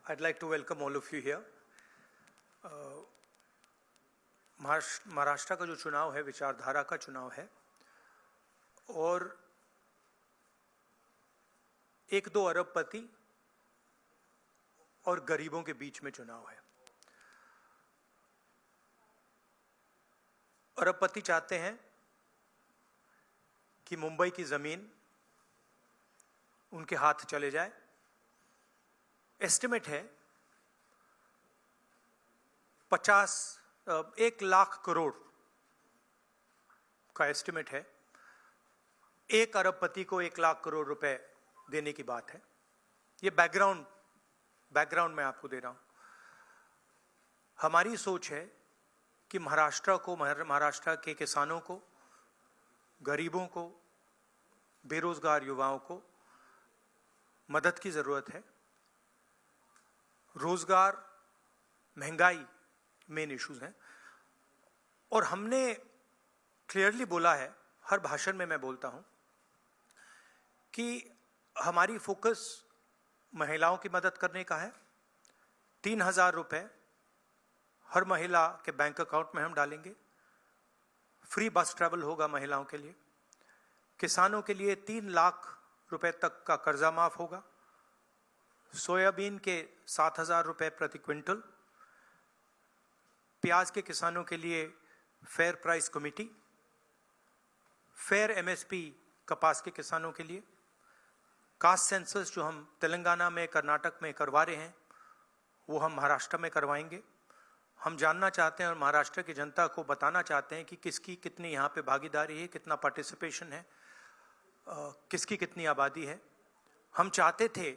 I'd like to welcome all of you here. Maharashtra का जो चुनाव है विचारधारा का चुनाव है और 1-2 अरबपति और गरीबों के बीच में चुनाव है। अरबपति चाहते हैं कि मुंबई की जमीन उनके हाथ चले जाए। एस्टिमेट है 1 लाख करोड़ का एस्टिमेट है। 1 अरबपति को 1 लाख करोड़ रुपए देने की बात है। ये बैकग्राउंड मैं आपको दे रहा हूं। हमारी सोच है कि महाराष्ट्र के किसानों को, गरीबों को, बेरोजगार युवाओं को मदद की जरूरत है। रोजगार, महंगाई मेन इश्यूज हैं और हमने क्लियरली बोला है, हर भाषण में मैं बोलता हूं कि हमारी फोकस महिलाओं की मदद करने का है। 3,000 रुपए हर महिला के बैंक अकाउंट में हम डालेंगे। फ्री बस ट्रैवल होगा महिलाओं के लिए। किसानों के लिए 3 लाख रुपए तक का कर्जा माफ होगा। सोयाबीन के 7,000 रुपए प्रति क्विंटल। प्याज के किसानों के लिए fair price committee. Fair MSP कपास के किसानों के लिए। कास्ट सेंसस जो हम तेलंगाना में, कर्नाटक में करवा रहे हैं, वो हम महाराष्ट्र में करवाएंगे। हम जानना चाहते हैं और महाराष्ट्र की जनता को बताना चाहते हैं कि किसकी कितनी यहाँ पे भागीदारी है, कितना पार्टिसिपेशन है, किसकी कितनी आबादी है। हम चाहते थे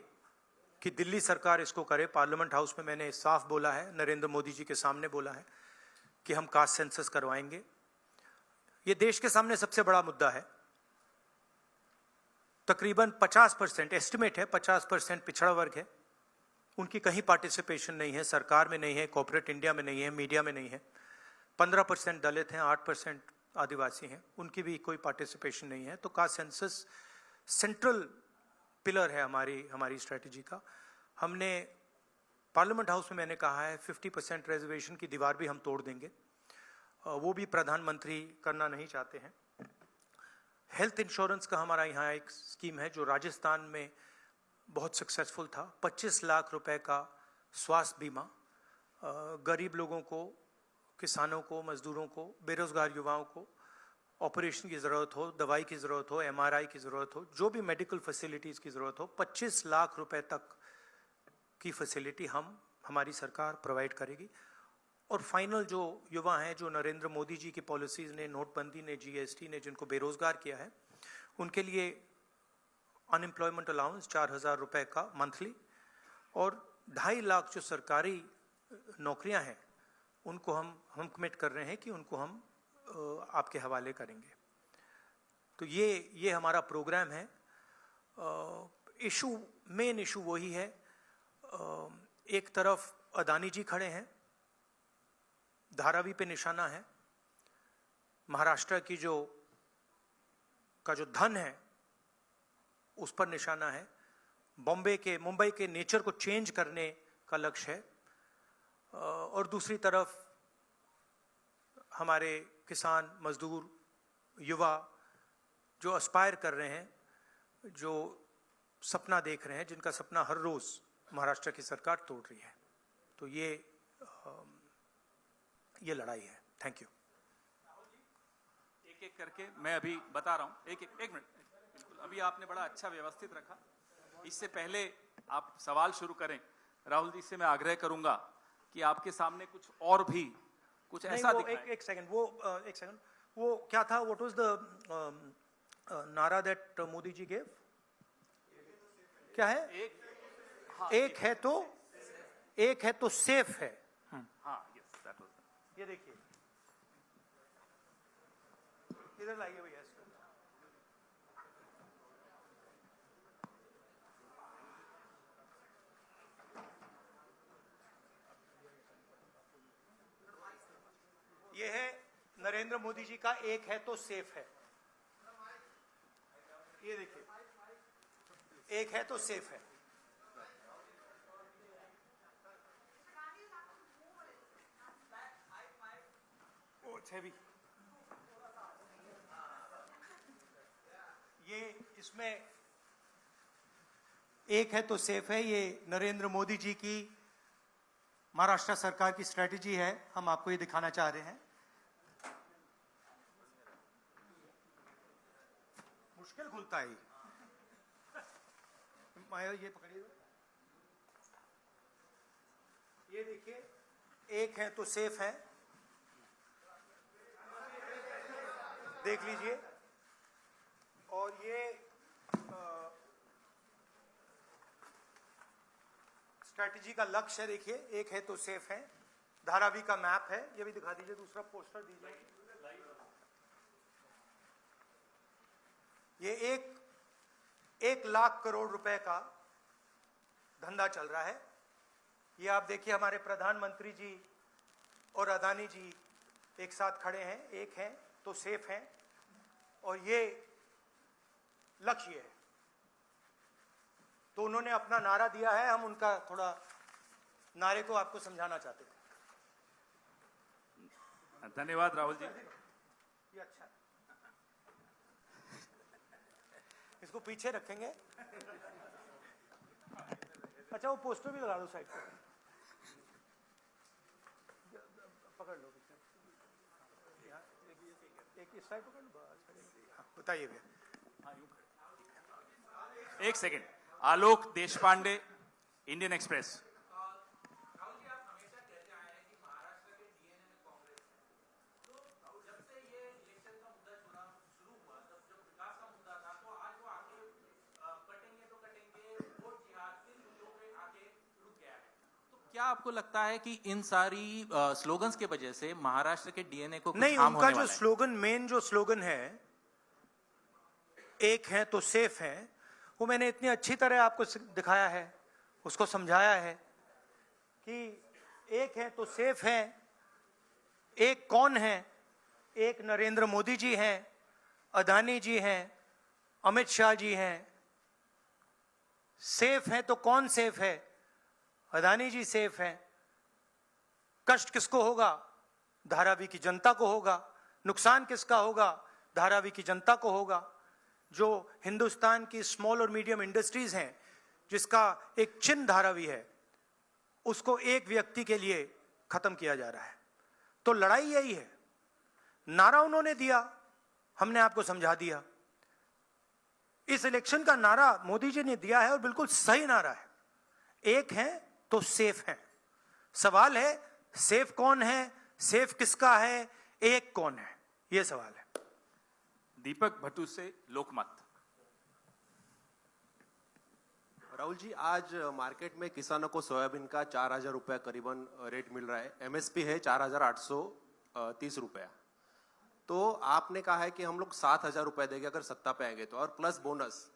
कि दिल्ली सरकार इसको करे। पार्लियामेंट हाउस में मैंने साफ बोला है, नरेंद्र मोदी जी के सामने बोला है कि हम कास्ट सेंसस करवाएंगे। ये देश के सामने सबसे बड़ा मुद्दा है। तकरीबन 50%, एस्टिमेट है 50% पिछड़ा वर्ग है। उनकी कहीं पार्टिसिपेशन नहीं है, सरकार में नहीं है, कॉर्पोरेट इंडिया में नहीं है, मीडिया में नहीं है। 15% दलित हैं, 8% आदिवासी हैं, उनकी भी कोई पार्टिसिपेशन नहीं है। तो कास्ट सेंसस सेंट्रल पिलर है हमारी स्ट्रेटजी का। हमने पार्लियामेंट हाउस में मैंने कहा है 50% रिजर्वेशन की दीवार भी हम तोड़ देंगे। वो भी प्रधानमंत्री करना नहीं चाहते हैं। हेल्थ इंश्योरेंस का हमारा यहाँ एक स्कीम है जो राजस्थान में बहुत सक्सेसफुल था। 25 लाख रुपए का स्वास्थ्य बीमा गरीब लोगों को, किसानों को, मजदूरों को, बेरोजगार युवाओं को ऑपरेशन की ज़रूरत हो, दवाई की ज़रूरत हो, MRI की ज़रूरत हो, जो भी मेडिकल फैसिलिटीज़ की ज़रूरत हो, 25 लाख रुपए तक की फैसिलिटी हमारी सरकार प्रोवाइड करेगी। और फाइनल जो युवा हैं, जो नरेंद्र मोदी जी की पॉलिसीज़ ने, नोटबंदी ने, GST ने जिनको बेरोज़गार किया है, उनके लिए अनएम्प्लॉयमेंट अलाउंस 4,000 रुपए का मंथली और 2.5 लाख जो सरकारी नौकरियां हैं उनको हम कमिट कर रहे हैं कि उनको हम आपके हवाले करेंगे। तो ये हमारा प्रोग्राम है। मेन इशू वही है। एक तरफ अदानी जी खड़े हैं, धारावी पे निशाना है। महाराष्ट्र की जो धन है उस पर निशाना है। मुंबई के नेचर को चेंज करने का लक्ष्य है। और दूसरी तरफ हमारे किसान, मजदूर, युवा जो एस्पायर कर रहे हैं, जो सपना देख रहे हैं, जिनका सपना हर रोज महाराष्ट्र की सरकार तोड़ रही है। तो ये लड़ाई है। Thank you. एक एक करके मैं अभी बता रहा हूं। एक मिनट। बिल्कुल, अभी आपने बड़ा अच्छा व्यवस्थित रखा। इससे पहले आप सवाल शुरू करें, राहुल जी से मैं आग्रह करूंगा कि आपके सामने कुछ और भी कुछ ऐसा दिखाएं। एक सेकंड, वो क्या था? व्हाट वाज द नारा दैट मोदी जी गेव? क्या है? एक है तो सेफ है। हाँ, यस, दैट वाज। ये देखिए, इधर लाइए भैया। ये है नरेंद्र मोदी जी का एक है तो सेफ है। ये देखिए, एक है तो सेफ है। It's heavy. ये इसमें एक है तो सेफ है, ये नरेंद्र मोदी जी की महाराष्ट्र सरकार की स्ट्रेटजी है, हम आपको ये दिखाना चाह रहे हैं। मुश्किल खुलता है ये पकड़िए, ये देखिए, एक है तो सेफ है, देख लीजिए। और ये स्ट्रैटेजी का लक्ष्य है, देखिए, एक है तो सेफ है, धारावी का मैप है, ये भी दिखा दीजिए, दूसरा पोस्टर दीजिए। ये 1 लाख करोड़ रुपए का धंधा चल रहा है। ये आप देखिए, हमारे प्रधानमंत्री जी और अदानी जी एक साथ खड़े हैं, एक हैं तो सेफ हैं, और ये लक्ष्य है। तो उन्होंने अपना नारा दिया है, हम उनका थोड़ा नारे को आपको समझाना चाहते हैं। धन्यवाद राहुल जी। ये अच्छा है, इसको पीछे रखेंगे। अच्छा, वो पोस्टर भी लगा दो साइड पर, पकड़ लो, एक इस साइड पकड़ लो, बताइए भैया। एक सेकेंड, आलोक देशपांडे, इंडियन एक्सप्रेस। राहुल जी, आप हमेशा कहते आए हैं कि महाराष्ट्र के डीएनए में कांग्रेस है। तो जब से ये इलेक्शन का मुद्दा शुरू हुआ, जब विकास का मुद्दा था, तो आज वो आगे कटेंगे तो कटेंगे, वोट जिहाद किन मुद्दों पे आगे रुक गया है। तो क्या आपको लगता है कि इन सारी स्लोगन्स के वजह से महाराष्ट्र के डीएनए को नहीं, उनका जो स्लोगन, मेन जो स्लोगन है, एक है तो सेफ है, वो मैंने इतनी अच्छी तरह आपको दिखाया है, उसको समझाया है कि एक है तो सेफ है। एक कौन है? एक नरेंद्र मोदी जी हैं, अदानी जी हैं, अमित शाह जी हैं। सेफ है तो कौन सेफ है? अदानी जी सेफ हैं। कष्ट किसको होगा? धारावी की जनता को होगा। नुकसान किसका होगा? धारावी की जनता को होगा। जो हिंदुस्तान की स्मॉल और मीडियम इंडस्ट्रीज हैं, जिसका एक चिन्ह धारावी है, उसको एक व्यक्ति के लिए खत्म किया जा रहा है। तो लड़ाई यही है। नारा उन्होंने दिया, हमने आपको समझा दिया। इस इलेक्शन का नारा मोदी जी ने दिया है और बिल्कुल सही नारा है। एक है तो सेफ है। सवाल है सेफ कौन है, सेफ किसका है, एक कौन है, यह सवाल है। दीपक भट्टू से लोकमत। राहुल जी, आज मार्केट में किसानों को सोयाबीन का 4,000 रुपया करीबन रेट मिल रहा है। एमएसपी है 4,830 रुपया। तो आपने कहा है कि हम लोग 7,000 रुपया देंगे अगर सत्ता पे आएंगे तो, और प्लस बोनस।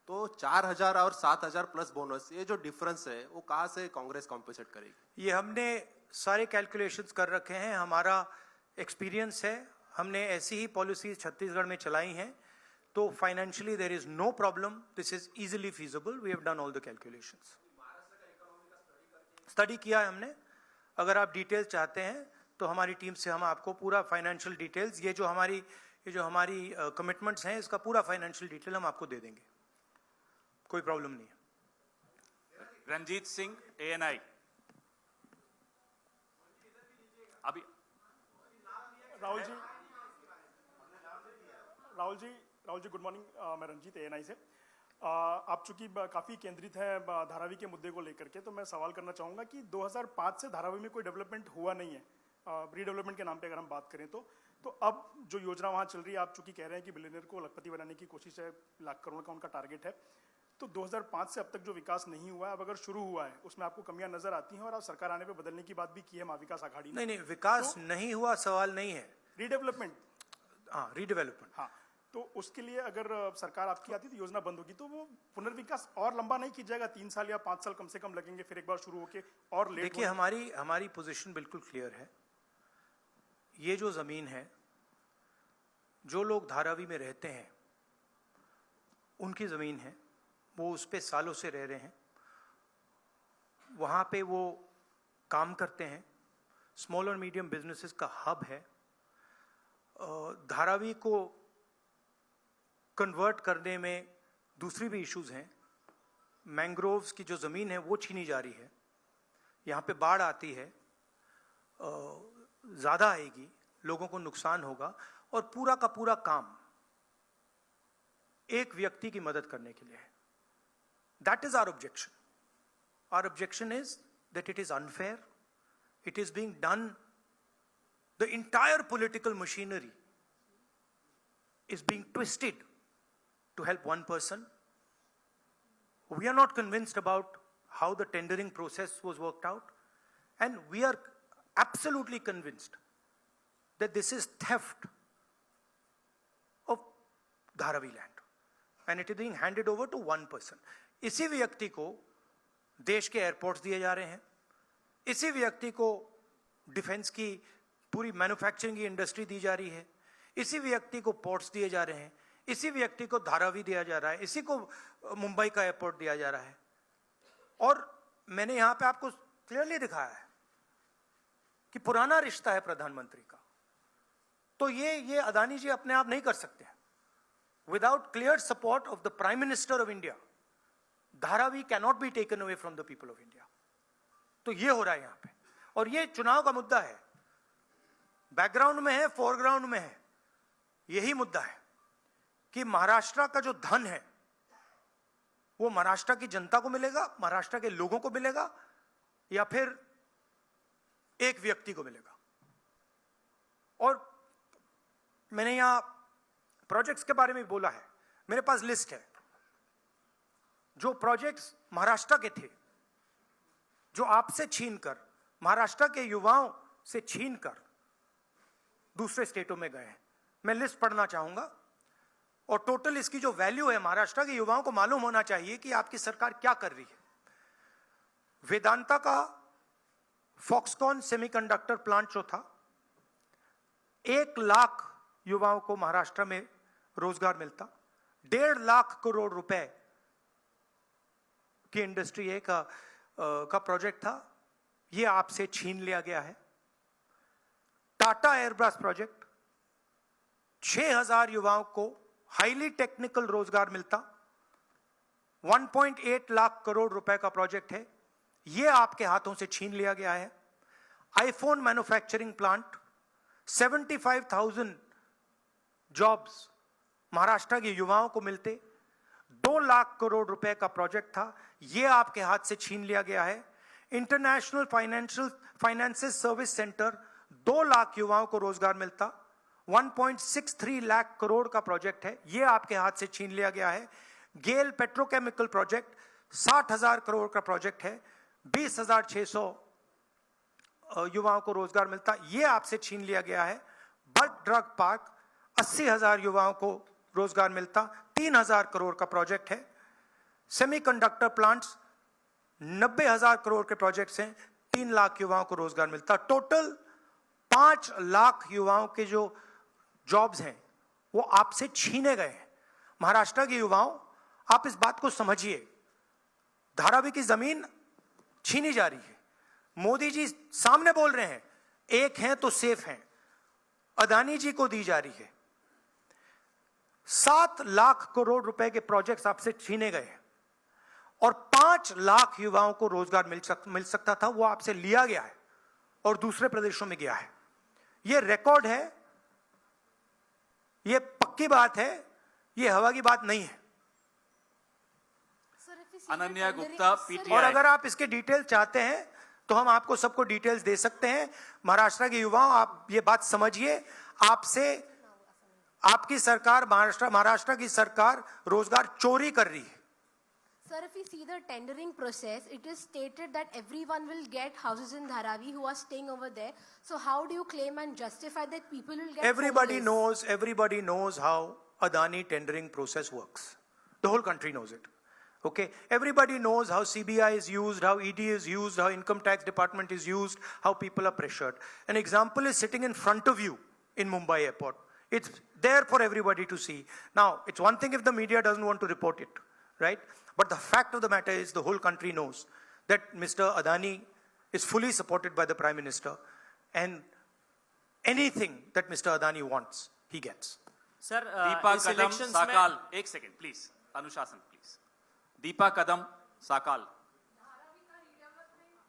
तो 4,000 और 7,000 प्लस बोनस, ये जो डिफरेंस है वो कहाँ से कांग्रेस कॉम्पेंसेट करेगी? ये हमने सारे कैलकुलेशंस कर रखे हैं, हमारा एक्सपीरियंस है, हमने ऐसी ही पॉलिसीज छत्तीसगढ़ में चलाई हैं। तो financially there is no problem, this is easily feasible, we have done all the calculations. Study किया है हमने। अगर आप डिटेल्स चाहते हैं तो हमारी टीम से हम आपको पूरा फाइनेंशियल डिटेल्स, ये जो हमारी कमिटमेंट्स हैं, इसका पूरा फाइनेंशियल डिटेल हम आपको दे देंगे, कोई प्रॉब्लम नहीं है। रंजीत सिंह, एएनआई। अभी राहुल जी गुड मॉर्निंग, मैं रंजीत, एएनआई से। आप चूंकि काफ़ी केंद्रित हैं धारावी के मुद्दे को लेकर के, तो मैं सवाल करना चाहूँगा कि 2005 से धारावी में कोई डेवलपमेंट हुआ नहीं है, रीडेवलपमेंट के नाम पे अगर हम बात करें तो अब जो योजना वहाँ चल रही है, आप चूंकि कह रहे हैं कि बिलियनियर को लखपति बनाने की कोशिश है, 1 लाख करोड़ का उनका टारगेट है, तो 2005 से अब तक जो विकास नहीं हुआ है, अब अगर शुरू हुआ है, उसमें आपको कमियां नजर आती हैं, और आप सरकार आने पे बदलने की बात भी की है महाविकास आघाड़ी ने। नहीं, विकास नहीं हुआ सवाल नहीं है, रीडेवलपमेंट। हाँ, रीडेवलपमेंट। हाँ, तो उसके लिए अगर सरकार आपकी आती तो योजना बंद होगी, तो वो पुनर्विकास और लंबा नहीं किया जाएगा? 3 साल या 5 साल कम से कम लगेंगे, फिर एक बार शुरू होके और लेट। देखिए, हमारी पोजीशन बिल्कुल क्लियर है। ये जो जमीन है, जो लोग धारावी में रहते हैं उनकी जमीन है, वो उस पे सालों से रह रहे हैं, वहाँ पे वो काम करते हैं, स्मॉल और मीडियम बिजनेसेस का हब है। धारावी को कन्वर्ट करने में दूसरी भी इश्यूज हैं। मैंग्रोव्स की जो ज़मीन है वो छीनी जा रही है, यहाँ पे बाढ़ आती है, ज़्यादा आएगी, लोगों को नुकसान होगा, और पूरा का पूरा काम एक व्यक्ति की मदद करने के लिए है। That is our objection. Our objection is that it is unfair, it is being done, the entire political machinery is being twisted to help one person. We are not convinced about how the tendering process was worked out, and we are absolutely convinced that this is theft of Dharavi land, and it is being handed over to one person. इसी व्यक्ति को देश के airports दिए जा रहे हैं, इसी व्यक्ति को डिफेंस की पूरी मैन्युफैक्चरिंग की इंडस्ट्री दी जा रही है, इसी व्यक्ति को पोर्ट्स दिए जा रहे हैं, इसी व्यक्ति को धारावी दिया जा रहा है, इसी को मुंबई का एयरपोर्ट दिया जा रहा है। और मैंने यहां पे आपको क्लियरली दिखाया है कि पुराना रिश्ता है प्रधानमंत्री का, तो ये अदानी जी अपने आप नहीं कर सकते हैं। Without clear support of the prime minister of India, Dharavi cannot be taken away from the people of India. तो ये हो रहा है यहां पे, और ये चुनाव का मुद्दा है, बैकग्राउंड में है, फोरग्राउंड में है। यही मुद्दा है कि महाराष्ट्र का जो धन है वो महाराष्ट्र की जनता को मिलेगा, महाराष्ट्र के लोगों को मिलेगा, या फिर एक व्यक्ति को मिलेगा। और मैंने यहां प्रोजेक्ट्स के बारे में बोला है, मेरे पास लिस्ट है जो प्रोजेक्ट्स महाराष्ट्र के थे, जो आपसे छीनकर, महाराष्ट्र के युवाओं से छीनकर दूसरे स्टेटों में गए हैं। मैं लिस्ट पढ़ना चाहूंगा, और टोटल इसकी जो वैल्यू है, महाराष्ट्र के युवाओं को मालूम होना चाहिए कि आपकी सरकार क्या कर रही है। वेदांता का फॉक्सकॉन सेमीकंडक्टर प्लांट जो था, 1 लाख युवाओं को महाराष्ट्र में रोजगार मिलता, 1.5 लाख करोड़ रुपए की इंडस्ट्री का प्रोजेक्ट था, यह आपसे छीन लिया गया है। टाटा एयरब्रश प्रोजेक्ट, 6,000 युवाओं को हाईली टेक्निकल रोजगार मिलता, 1.8 लाख करोड़ रुपए का प्रोजेक्ट है, यह आपके हाथों से छीन लिया गया है। IPhone manufacturing plant, 75,000 jobs Maharashtra के युवाओं को मिलते, 2 लाख करोड़ रुपए का प्रोजेक्ट था, यह आपके हाथ से छीन लिया गया है। International finances service centre, 2 lakh युवाओं को रोजगार मिलता, 1.63 लाख करोड़ का प्रोजेक्ट है, यह आपके हाथ से छीन लिया गया है। गेल पेट्रोकेमिकल प्रोजेक्ट, 60,000 करोड़ का प्रोजेक्ट है, 20,600 युवाओं को रोजगार मिलता, यह आपसे छीन लिया गया है। बर्ट ड्रग पार्क, 80,000 युवाओं को रोजगार मिलता, 3,000 करोड़ का प्रोजेक्ट है। सेमीकंडक्टर प्लांट्स, 90,000 करोड़ के प्रोजेक्ट्स हैं, 3 लाख युवाओं को रोजगार मिलता। टोटल 5 लाख युवाओं के जो जॉब्स हैं वो आपसे छीने गए हैं। महाराष्ट्र के युवाओं, आप इस बात को समझिए, धारावी की जमीन छीनी जा रही है। मोदी जी सामने बोल रहे हैं, एक हैं तो सेफ हैं, अदानी जी को दी जा रही है। 7 लाख करोड़ रुपए के प्रोजेक्ट्स आपसे छीने गए हैं, और 5 लाख युवाओं को रोजगार मिल सकता था, वो आपसे लिया गया है और दूसरे प्रदेशों में गया है। ये रिकॉर्ड है, ये पक्की बात है, ये हवा की बात नहीं है। अनन्या गुप्ता, और पीटीआई। अगर आप इसके डिटेल चाहते हैं तो हम आपको सबको डिटेल्स दे सकते हैं। महाराष्ट्र के युवाओं, आप ये बात समझिए, आपसे आपकी सरकार, महाराष्ट्र की सरकार रोजगार चोरी कर रही है। Sir, if we see the tendering process, it is stated that everyone will get houses in Dharavi who are staying over there. So how do you claim and justify that people will get Everybody homeless? knows how Adani tendering process works. The whole country knows it. Okay, everybody knows how CBI is used, how ED is used, how income tax department is used, how people are pressured. An example is sitting in front of you in Mumbai airport. It's there for everybody to see. Now, it's one thing if the media doesn't want to report it, right? But the fact of the matter is the whole country knows that Mr. Adani is fully supported by the Prime Minister, and anything that Mr. Adani wants, he gets. Sir Deepa इस कदम elections में साकाल, एक second please, अनुशासन please. Deepa कदम साकाल। धारावी का redevelopment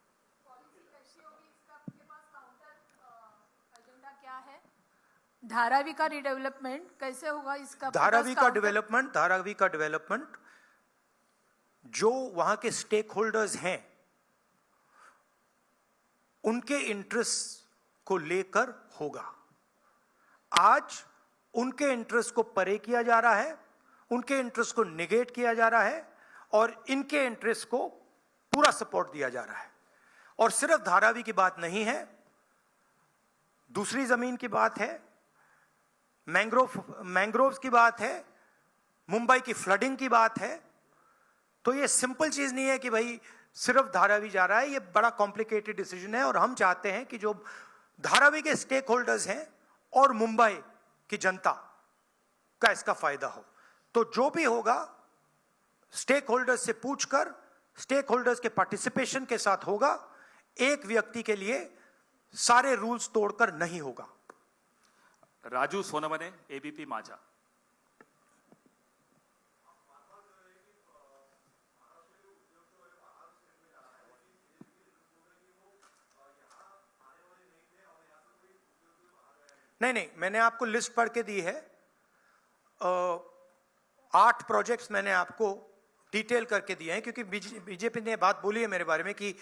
policy कैसी होगी, इसका आपके पास counter agenda क्या है? धारावी का रिडेवलपमेंट कैसे होगा, इसका धारावी का डेवलपमेंट जो वहां के स्टेक होल्डर्स हैं उनके इंटरेस्ट को लेकर होगा। आज उनके इंटरेस्ट को परे किया जा रहा है, उनके इंटरेस्ट को निगेट किया जा रहा है और इनके इंटरेस्ट को पूरा सपोर्ट दिया जा रहा है। और सिर्फ धारावी की बात नहीं है, दूसरी जमीन की बात है, मैंग्रोव्स की बात है, मुंबई की फ्लडिंग की बात है। तो ये सिंपल चीज नहीं है कि भाई सिर्फ धारावी जा रहा है, ये बड़ा कॉम्प्लिकेटेड डिसीजन है। और हम चाहते हैं कि जो धारावी के स्टेक होल्डर्स हैं और मुंबई की जनता का इसका फायदा हो। तो जो भी होगा स्टेक होल्डर्स से पूछकर, स्टेक होल्डर्स के पार्टिसिपेशन के साथ होगा। एक व्यक्ति के लिए सारे रूल्स तोड़कर नहीं होगा। राजू सोनवने, एबीपी माझा। नहीं, मैंने आपको लिस्ट पढ़ के दी है। 8 प्रोजेक्ट्स मैंने आपको डिटेल करके दिए हैं, क्योंकि बीजेपी ने बात बोली है मेरे बारे में कि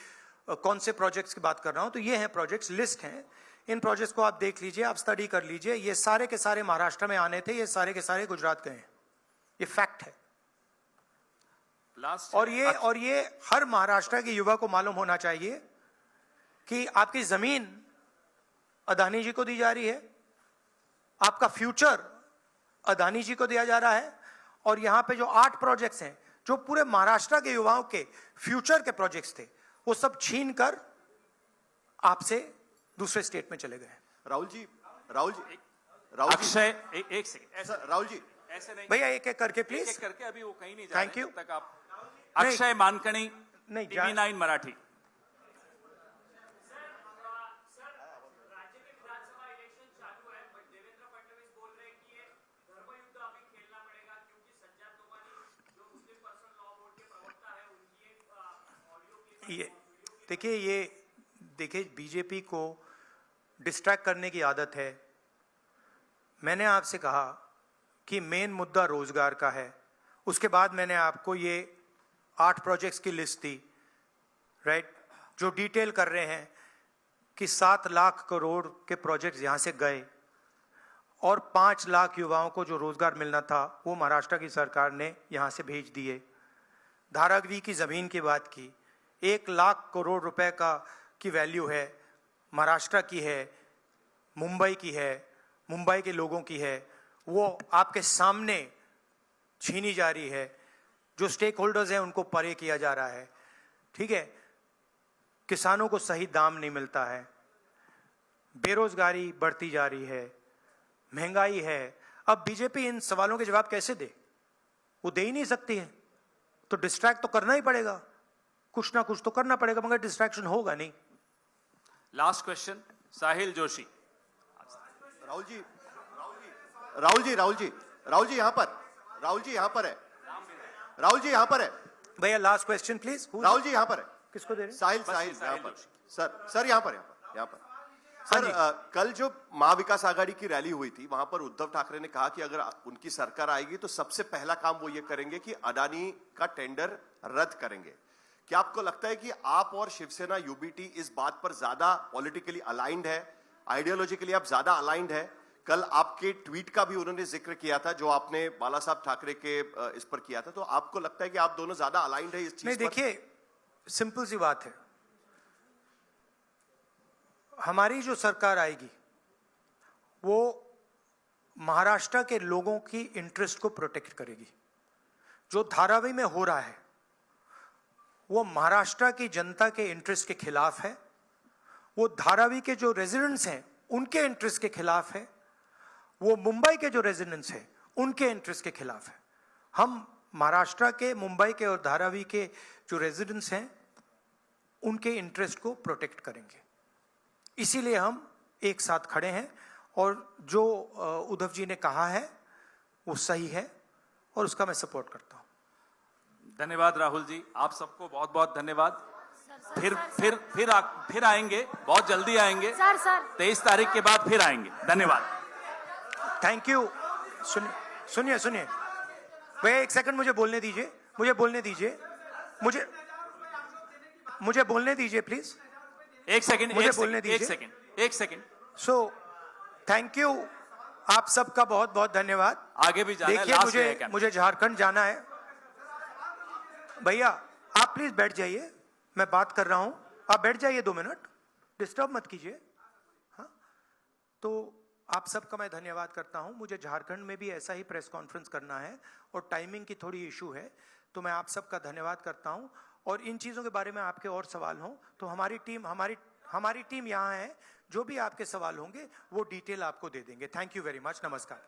कौन से प्रोजेक्ट्स की बात कर रहा हूं। तो ये हैं प्रोजेक्ट्स, लिस्ट हैं। इन प्रोजेक्ट्स को आप देख लीजिए, आप स्टडी कर लीजिए। ये सारे के सारे महाराष्ट्र में आने थे, ये सारे के सारे गुजरात गए हैं। ये फैक्ट है। लास्ट और ये हर महाराष्ट्र के युवा को मालूम होना चाहिए कि आपकी जमीन अदानी जी को दी जा रही है, आपका फ्यूचर अदानी जी को दिया जा रहा है। और यहां पे जो 8 प्रोजेक्ट्स हैं, जो पूरे महाराष्ट्र के युवाओं के फ्यूचर के प्रोजेक्ट्स थे, वो सब छीन कर आपसे दूसरे स्टेट में चले गए। राहुल जी अक्षय, एक सेकेंड, राहुल जी ऐसे नहीं भैया एक एक करके एक प्लीज। एक करके, अभी वो कहीं नहीं जा Thank रहे you. जब तक आप। अक्षय मानकणी, नहीं, टीवी 9 मराठी। ये देखिए बीजेपी को डिस्ट्रैक्ट करने की आदत है। मैंने आपसे कहा कि मेन मुद्दा रोजगार का है। उसके बाद मैंने आपको ये 8 प्रोजेक्ट्स की लिस्ट दी, राइट, जो डिटेल कर रहे हैं कि 7 लाख करोड़ के प्रोजेक्ट्स यहाँ से गए और 5 लाख युवाओं को जो रोजगार मिलना था वो महाराष्ट्र की सरकार ने यहाँ से भेज दिए। धारावी की ज़मीन की बात की, 1 लाख करोड़ रुपए की वैल्यू है, महाराष्ट्र की है, मुंबई की है, मुंबई के लोगों की है, वो आपके सामने छीनी जा रही है। जो स्टेक होल्डर्स हैं उनको परे किया जा रहा है, ठीक है। किसानों को सही दाम नहीं मिलता है, बेरोजगारी बढ़ती जा रही है, महंगाई है। अब बीजेपी इन सवालों के जवाब कैसे दे? वो दे ही नहीं सकती है, तो डिस्ट्रैक्ट तो करना ही पड़ेगा, कुछ ना कुछ तो करना पड़ेगा, मगर डिस्ट्रैक्शन होगा नहीं। लास्ट क्वेश्चन, साहिल जोशी। राहुल जी यहाँ पर है। राहुल जी यहाँ पर है। भैया last question please. Rahul ji यहाँ पर है। किसको दे रहे हैं? साहिल यहाँ पर। सर यहाँ पर। सर कल जो महाविकास आघाड़ी की रैली हुई थी, वहां पर उद्धव ठाकरे ने कहा कि अगर उनकी सरकार आएगी तो सबसे पहला काम वो ये करेंगे कि अडानी का टेंडर रद्द करेंगे। क्या आपको लगता है कि आप और शिवसेना यूबीटी इस बात पर ज्यादा पॉलिटिकली अलाइंड है, आइडियोलॉजिकली आप ज्यादा अलाइंड है? कल आपके ट्वीट का भी उन्होंने जिक्र किया था जो आपने बाला साहब ठाकरे के इस पर किया था, तो आपको लगता है कि आप दोनों ज्यादा अलाइंड है इस चीज नहीं, पर? देखिए सिंपल सी बात है, हमारी जो सरकार आएगी वो महाराष्ट्र के लोगों की इंटरेस्ट को प्रोटेक्ट करेगी। जो धारावी में हो रहा है वो महाराष्ट्र की जनता के इंटरेस्ट के खिलाफ है, वो धारावी के जो रेजिडेंट्स हैं उनके इंटरेस्ट के खिलाफ है, वो मुंबई के जो रेजिडेंट्स हैं उनके इंटरेस्ट के खिलाफ है। हम महाराष्ट्र के, मुंबई के और धारावी के जो रेजिडेंट्स हैं उनके इंटरेस्ट को प्रोटेक्ट करेंगे, इसीलिए हम एक साथ खड़े हैं। और जो उद्धव जी ने कहा है वो सही है और उसका मैं सपोर्ट करता हूं। धन्यवाद राहुल जी, आप सबको बहुत बहुत धन्यवाद। फिर आएंगे, बहुत जल्दी आएंगे सर 23 तारीख के बाद फिर आएंगे। धन्यवाद। Thank you. सुनिए भैया, एक सेकंड मुझे बोलने दीजिए, मुझे बोलने दीजिए प्लीज। एक सेकंड, मुझे बोलने दीजिए। एक सेकंड। सो थैंक यू, आप सबका बहुत बहुत धन्यवाद। आगे भी जाना है, देखिए लास्ट है मुझे झारखंड जाना है। भैया आप प्लीज बैठ जाइए, मैं बात कर रहा हूं, आप बैठ जाइए 2 मिनट, डिस्टर्ब मत कीजिए। हाँ, तो आप सबका मैं धन्यवाद करता हूं। मुझे झारखंड में भी ऐसा ही प्रेस कॉन्फ्रेंस करना है और टाइमिंग की थोड़ी इशू है, तो मैं आप सबका धन्यवाद करता हूं। और इन चीज़ों के बारे में आपके और सवाल हों तो हमारी टीम यहाँ है, जो भी आपके सवाल होंगे वो डिटेल आपको दे देंगे। थैंक यू वेरी मच, नमस्कार।